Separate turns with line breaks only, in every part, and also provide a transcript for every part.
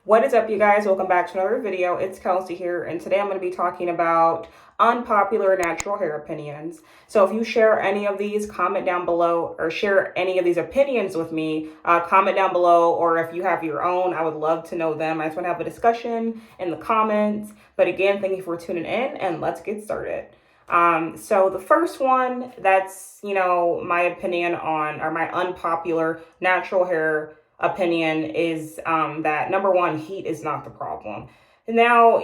What is up, you guys? Welcome back to another video. It's Kelsey here, and today I'm going to be talking about unpopular natural hair opinions. So if you share any of these, comment down below, or share any of these opinions with me, comment down below, or if you have your own, I would love to know them. I just want to have a discussion in the comments. But again, thank you for tuning in, and let's get started. So the first one that's, my opinion on, or my unpopular natural hair opinion is that number one, heat is not the problem. Now,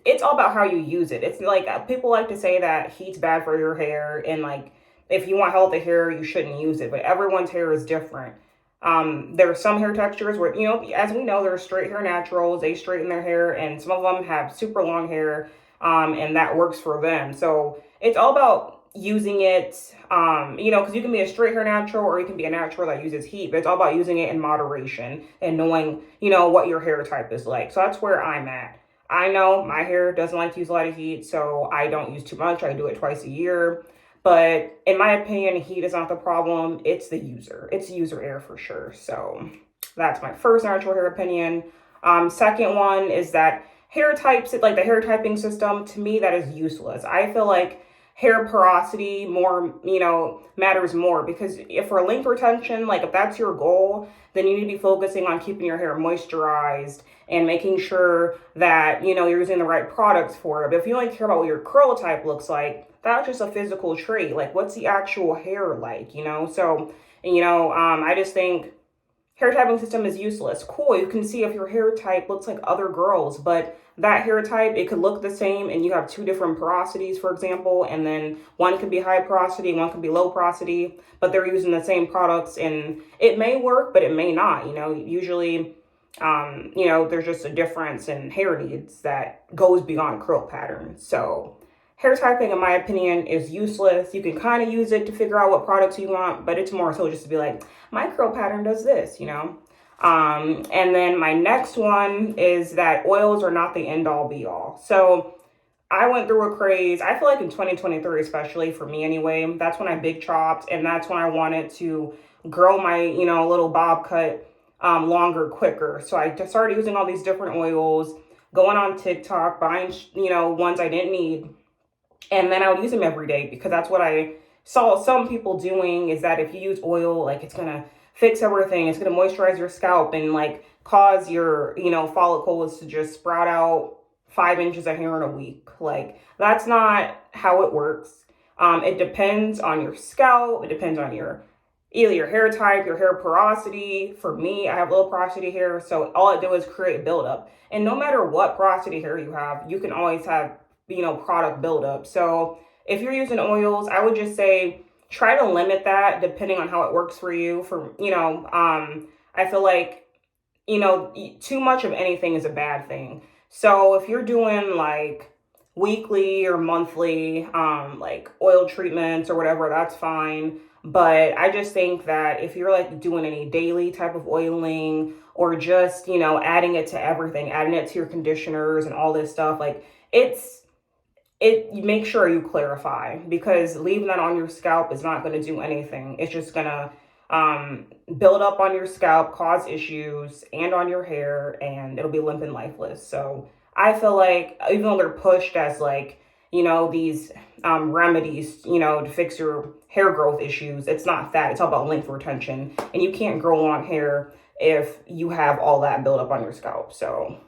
it's all about how you use it. It's like people like to say that heat's bad for your hair, and like if you want healthy hair, you shouldn't use it. But everyone's hair is different. There are some hair textures where, as we know, there's straight hair naturals. They straighten their hair, and some of them have super long hair, and that works for them. So it's all about using it, because you can be a straight hair natural or you can be a natural that uses heat, but it's all about using it in moderation and knowing, what your hair type is like. So that's where I'm at. I know my hair doesn't like to use a lot of heat, so I don't use too much. I do it twice a year. But in my opinion, heat is not the problem. It's the user. It's user error for sure. So that's my first natural hair opinion. Second one is that hair types, like the hair typing system, to me, that is useless. I feel like hair porosity more, matters more, because if for length retention, like if that's your goal, then you need to be focusing on keeping your hair moisturized and making sure that, you're using the right products for it. But if you only care about what your curl type looks like, that's just a physical trait. Like, what's the actual hair like, So, I just think hair typing system is useless. Cool, you can see if your hair type looks like other girls, but that hair type, it could look the same and you have two different porosities, for example, and then one could be high porosity, one could be low porosity, but they're using the same products, and it may work, but it may not. Usually, there's just a difference in hair needs that goes beyond curl patterns. So hair typing, in my opinion, is useless. You can kind of use it to figure out what products you want, but it's more so just to be like, my curl pattern does this, And then my next one is that oils are not the end all be all. So I went through a craze. I feel like in 2023, especially for me anyway, that's when I big chopped, and that's when I wanted to grow my, little bob cut longer, quicker. So I just started using all these different oils, going on TikTok, buying, ones I didn't need. And then I would use them every day, because that's what I saw some people doing, is that if you use oil, like it's going to fix everything. It's going to moisturize your scalp and like cause your, follicles to just sprout out 5 inches of hair in a week. Like, that's not how it works. It depends on your scalp. It depends on either your hair type, your hair porosity. For me, I have low porosity hair, so all it does is create buildup. And no matter what porosity hair you have, you can always have, product buildup. So if you're using oils, I would just say try to limit that depending on how it works for you. I feel like, too much of anything is a bad thing. So if you're doing like weekly or monthly, like oil treatments or whatever, that's fine. But I just think that if you're like doing any daily type of oiling, or just, adding it to everything, adding it to your conditioners and all this stuff, like you make sure you clarify, because leaving that on your scalp is not going to do anything. It's just going to build up on your scalp, cause issues, and on your hair, and it'll be limp and lifeless. So I feel like even though they're pushed as like, these remedies, to fix your hair growth issues, it's not that. It's all about length retention, and you can't grow long hair if you have all that build up on your scalp. So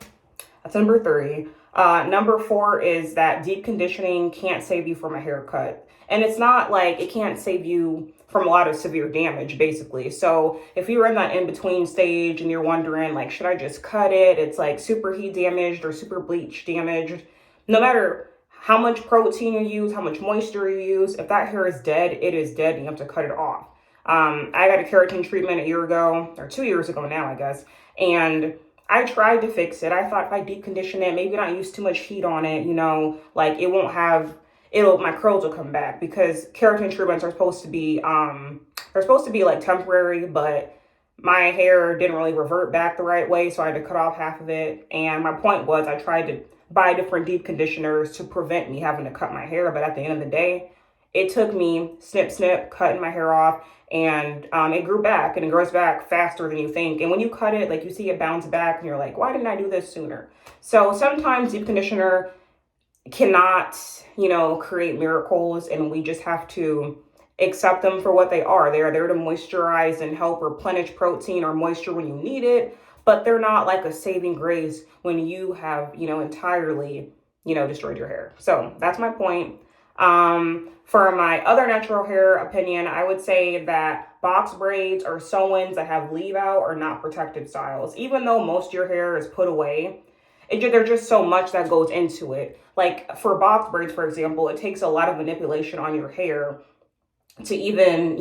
that's number 3. Number 4 is that deep conditioning can't save you from a haircut. And it's not like it can't save you from a lot of severe damage, basically. So if you're in that in-between stage and you're wondering, like, should I just cut it? It's like super heat damaged or super bleach damaged. No matter how much protein you use, how much moisture you use, if that hair is dead, it is dead, and you have to cut it off. I got a keratin treatment a year ago, or 2 years ago now, I guess. And I tried to fix it. I thought if I deep condition it, maybe not use too much heat on it, like it won't have, my curls will come back, because keratin treatments are supposed to be, like temporary, but my hair didn't really revert back the right way. So I had to cut off half of it. And my point was, I tried to buy different deep conditioners to prevent me having to cut my hair. But at the end of the day, It took me snip, cutting my hair off, and it grew back, and it grows back faster than you think. And when you cut it, like, you see it bounce back, and you're like, why didn't I do this sooner? So sometimes deep conditioner cannot, create miracles, and we just have to accept them for what they are. They are there to moisturize and help replenish protein or moisture when you need it, but they're not like a saving grace when you have, entirely, destroyed your hair. So that's my point. For my other natural hair opinion, I would say that box braids or sew-ins that have leave out are not protective styles. Even though most of your hair is put away, there's just so much that goes into it. Like for box braids, for example, it takes a lot of manipulation on your hair to even,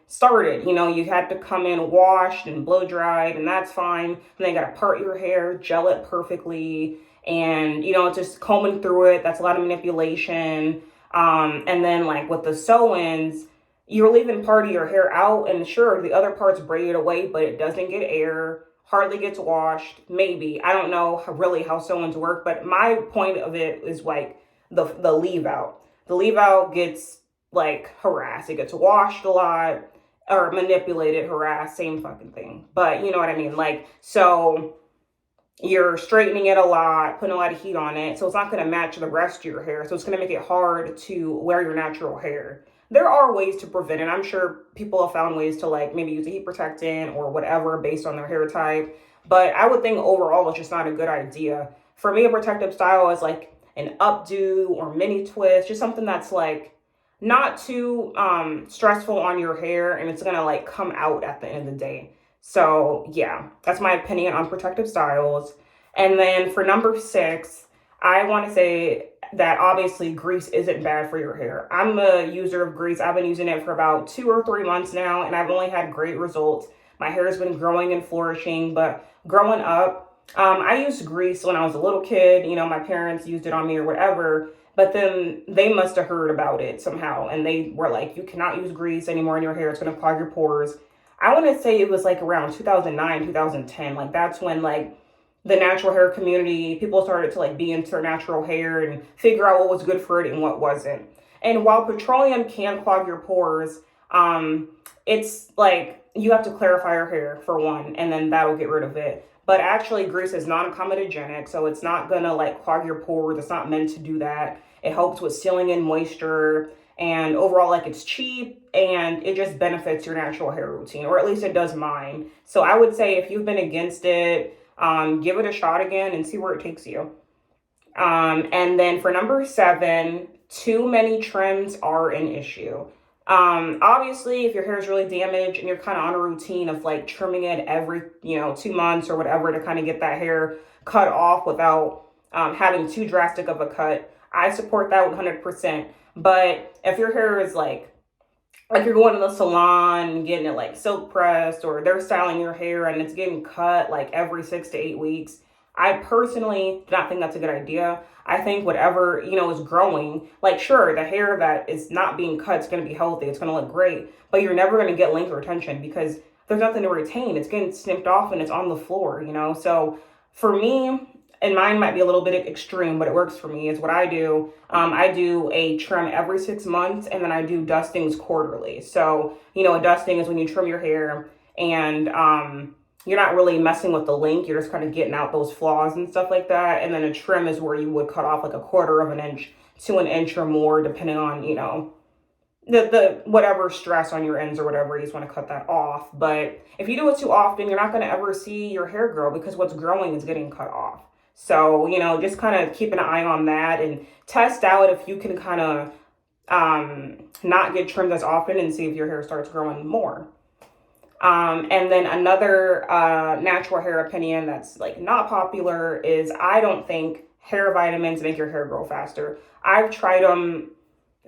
start it. You had to come in washed and blow dried, and that's fine. And then you got to part your hair, gel it perfectly, and, just combing through it. That's a lot of manipulation. And then like with the sew-ins, you're leaving part of your hair out, and sure, the other part's braided away, but it doesn't get air, hardly gets washed, maybe. I don't know really how sew-ins work, but my point of it is like the leave out. The leave out gets like harassed. It gets washed a lot, or manipulated, harassed, same fucking thing. But you know what I mean? Like, so you're straightening it a lot, putting a lot of heat on it, so it's not going to match the rest of your hair. So it's going to make it hard to wear your natural hair. There are ways to prevent it. I'm sure people have found ways to like maybe use a heat protectant or whatever based on their hair type. But I would think overall it's just not a good idea. For me, a protective style is like an updo or mini twist, just something that's like not too stressful on your hair, and it's going to like come out at the end of the day. So yeah, that's my opinion on protective styles. And then for number 6, I want to say that obviously grease isn't bad for your hair. I'm a user of grease. I've been using it for about 2 or 3 months now, and I've only had great results. My hair has been growing and flourishing, but growing up, I used grease when I was a little kid. My parents used it on me or whatever, but then they must have heard about it somehow, and they were like, you cannot use grease anymore in your hair. It's going to clog your pores. I want to say it was like around 2009, 2010. Like that's when like the natural hair community, people started to like be into natural hair and figure out what was good for it and what wasn't. And while petroleum can clog your pores, it's like you have to clarify your hair for one, and then that'll get rid of it. But actually grease is non-comedogenic, so it's not gonna like clog your pores. It's not meant to do that. It helps with sealing in moisture, and overall like it's cheap, and it just benefits your natural hair routine, or at least it does mine. So I would say if you've been against it, give it a shot again and see where it takes you. And then for number 7, too many trims are an issue. Obviously, if your hair is really damaged and you're kind of on a routine of like trimming it every, 2 months or whatever to kind of get that hair cut off without having too drastic of a cut, I support that 100%. But if your hair is like you're going to the salon and getting it like silk pressed, or they're styling your hair and it's getting cut like every 6 to 8 weeks, I personally do not think that's a good idea. I think whatever, is growing, like sure, the hair that is not being cut is going to be healthy. It's going to look great, but you're never going to get length retention because there's nothing to retain. It's getting snipped off and it's on the floor, So for me, and mine might be a little bit extreme, but it works for me, is what I do. I do a trim every 6 months, and then I do dustings quarterly. So, a dusting is when you trim your hair and you're not really messing with the length. You're just kind of getting out those flaws and stuff like that. And then a trim is where you would cut off like a quarter of an inch to an inch or more, depending on, the whatever stress on your ends or whatever, you just want to cut that off. But if you do it too often, you're not going to ever see your hair grow because what's growing is getting cut off. So, just kind of keep an eye on that and test out if you can kind of not get trimmed as often and see if your hair starts growing more. And then another natural hair opinion that's like not popular is I don't think hair vitamins make your hair grow faster. I've tried them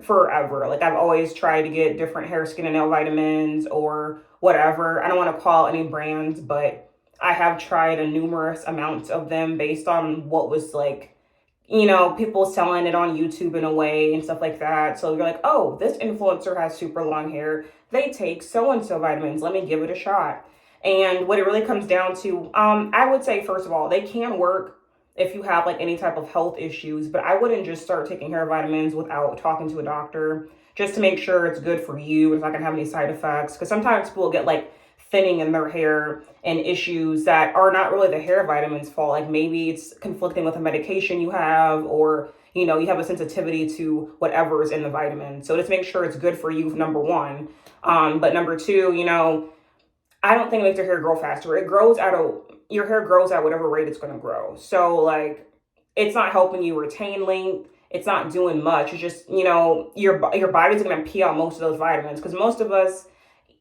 forever. Like I've always tried to get different hair, skin, and nail vitamins or whatever. I don't want to call any brands, but I have tried a numerous amounts of them based on what was like, people selling it on YouTube in a way and stuff like that. So you're like, oh, this influencer has super long hair. They take so-and-so vitamins. Let me give it a shot. And what it really comes down to, I would say, first of all, they can work if you have like any type of health issues, but I wouldn't just start taking hair vitamins without talking to a doctor just to make sure it's good for you. It's not gonna have any side effects. Because sometimes people get like thinning in their hair and issues that are not really the hair vitamins fault. Like maybe it's conflicting with a medication you have, or you have a sensitivity to whatever is in the vitamin. So just make sure it's good for you, number one. But number two, I don't think it makes your hair grow faster. Your hair grows at whatever rate it's going to grow. So like, it's not helping you retain length. It's not doing much. It's just, your body's going to pee out most of those vitamins, because most of us,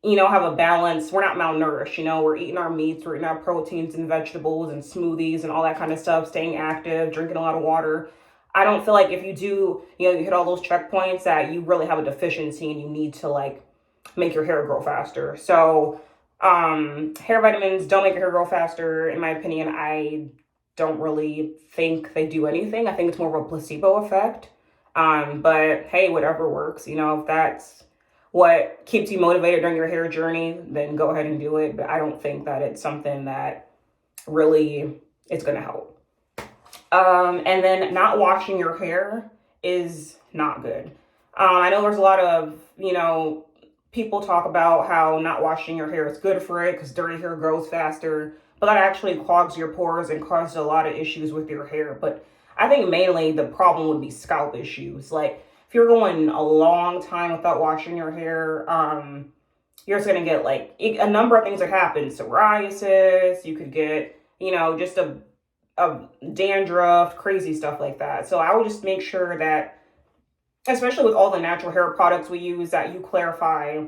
have a balance. We're not malnourished. We're eating our meats, we're eating our proteins and vegetables and smoothies and all that kind of stuff, staying active, drinking a lot of water. I don't feel like if you do, you hit all those checkpoints, that you really have a deficiency and you need to like make your hair grow faster. So hair vitamins don't make your hair grow faster. In my opinion, I don't really think they do anything. I think it's more of a placebo effect. But hey, whatever works. If that's what keeps you motivated during your hair journey, then go ahead and do it. But I don't think that it's something that really is going to help. And then not washing your hair is not good. I know there's a lot of, people talk about how not washing your hair is good for it because dirty hair grows faster, but that actually clogs your pores and causes a lot of issues with your hair. But I think mainly the problem would be scalp issues. Like if you're going a long time without washing your hair, you're just going to get like a number of things that happen. Psoriasis, you could get, just a dandruff, crazy stuff like that. So I would just make sure that, especially with all the natural hair products we use, that you clarify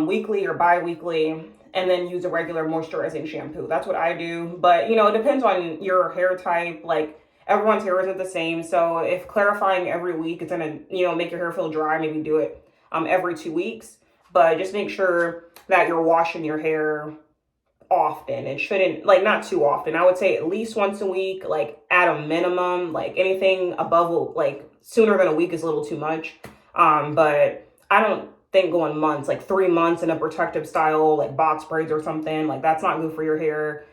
weekly or bi-weekly, and then use a regular moisturizing shampoo. That's what I do. But, it depends on your hair type. Like everyone's hair isn't the same. So if clarifying every week is going to, make your hair feel dry, maybe do it every 2 weeks. But just make sure that you're washing your hair often. It shouldn't, like, not too often. I would say at least once a week, like at a minimum. Like anything above like sooner than a week is a little too much. But I don't think going months, like 3 months in a protective style, like box braids or something, like that's not good for your hair,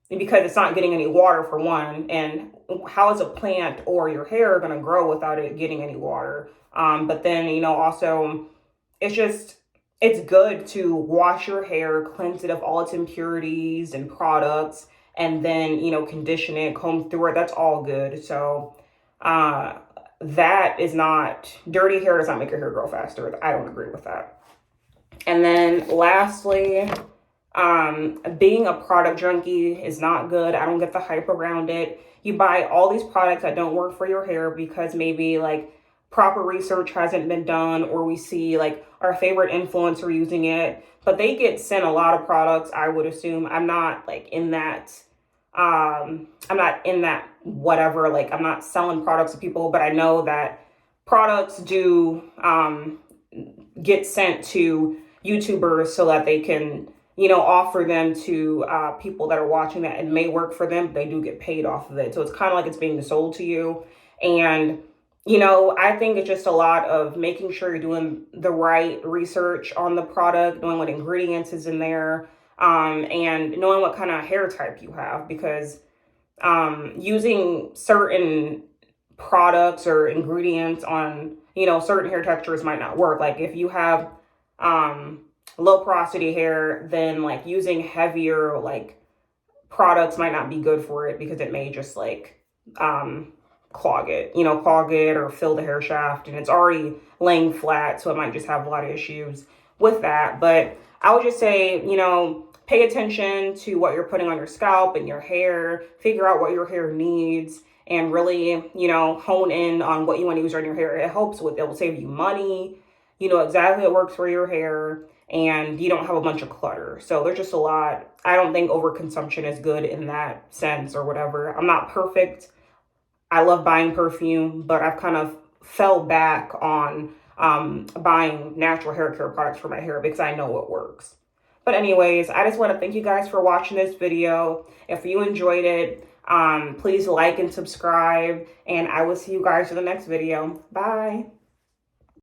because it's not getting any water for one. And how is a plant or your hair going to grow without it getting any water? But then, also it's good to wash your hair, cleanse it of all its impurities and products, and then, condition it, comb through it. That's all good. So, that is not, dirty hair does not make your hair grow faster. I don't agree with that. And then lastly, being a product junkie is not good. I don't get the hype around it. You buy all these products that don't work for your hair because maybe like proper research hasn't been done, or we see like our favorite influencer using it, but they get sent a lot of products, I would assume. I'm not like in that, whatever, like I'm not selling products to people, but I know that products do get sent to YouTubers so that they can, offer them to people that are watching that. It may work for them, but they do get paid off of it. So it's kind of like it's being sold to you. And I think it's just a lot of making sure you're doing the right research on the product, knowing what ingredients is in there, and knowing what kind of hair type you have, because using certain products or ingredients on, certain hair textures might not work. Like if you have low porosity hair, then like using heavier like products might not be good for it, because it may just like clog it or fill the hair shaft, and it's already laying flat, so it might just have a lot of issues with that. But I would just say, pay attention to what you're putting on your scalp and your hair, figure out what your hair needs, and really, hone in on what you want to use on your hair. It will save you money. You know exactly what works for your hair, and you don't have a bunch of clutter. So there's just a lot. I don't think overconsumption is good in that sense or whatever. I'm not perfect. I love buying perfume, but I've kind of fell back on buying natural hair care products for my hair because I know what works. But anyways, I just want to thank you guys for watching this video. If you enjoyed it, please like and subscribe, and I will see you guys in the next video. Bye.